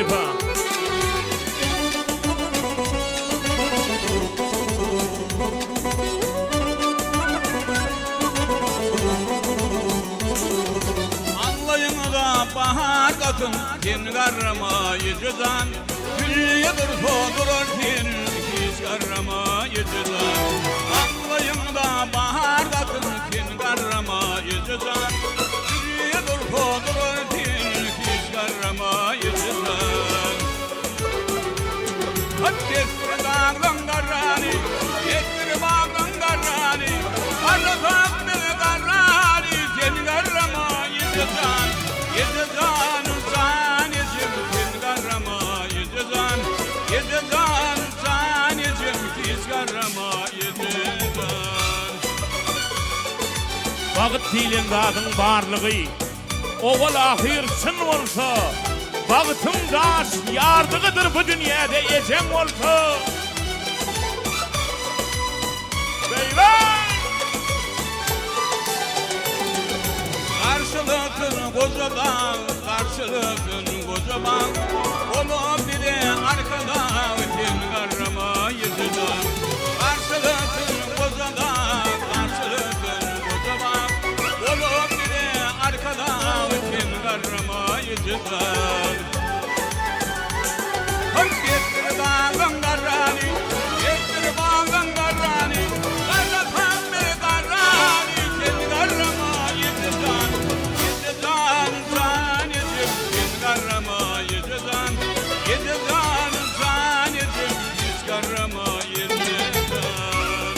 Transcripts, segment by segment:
Halife. Bahar katın kin karramayı cüzan Gülye durur kin hiç karramayı cüzan Anlayın da bahar katın kin karramayı cüzan Gülye durur kin hiç karramayı cüzan Kestir dağdan karrani Kestir bağdan karrani Arrafak beni karrani Seni karramayı cüzan Yedizan saniyecim kin karrama yedizan Yedizan saniyecim kiz karrama yedizan Vaqt diýilen zatın barlygy owal ahir çyn bolsa wagtyň daş ýardygydyr bu dünýäde ejem bolsa Beyler Karşılıkın kocaman, karşılıkın kocaman Olup bir de arkada kin karrama yedizan Karşılıkın kocaman, karşılıkın kocaman Olup bir de arkada kin karrama yedizan Kestir bağın karrani, kestir bağın karrani Karrafan beni karrani, kin karrama yedizan Yedizan saniyecim kin karrama yedizan Yedizan saniyecim kiz karrama yedizan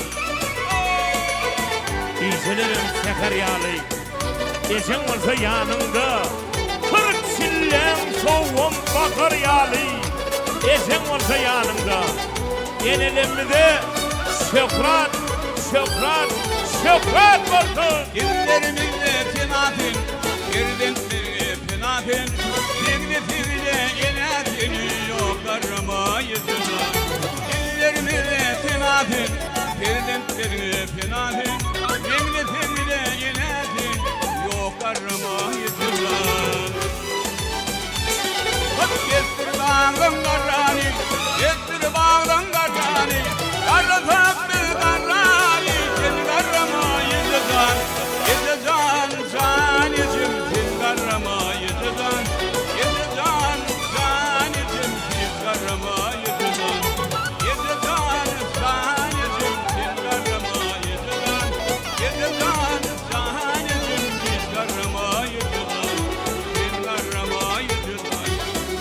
Diýselerim seher ýaly ejem bolsa ýanynda kırk çillen sowun bakar ýaly ejem bolsa ýanynda enelemide şöhret şöhret şöhret bolsun Gillerimizde tenatin, geriden beri penatin Teklifimde yenetin, yok karrama yedizan Gillerimizde tenatin, geriden beri penatin Teklifimde yenetin, yok karrama yedizan Kestir bağın karrani, kestir bağın karrani Karrafak bir karrani, seni karrama yedizan Yedizan saniyecim kin karrama yedizan Yedizan saniyecim kiz karrama yedizan Yedizan saniyecim kin karrama yedizan Yedizan saniyecim kiz karrama yedizan Kin karrama yedizan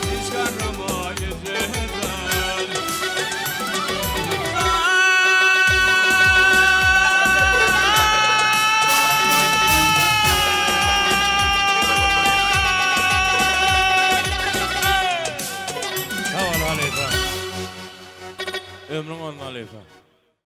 kiz karrama yedizan Sağ ol Halife. Ömrün olsun Halife.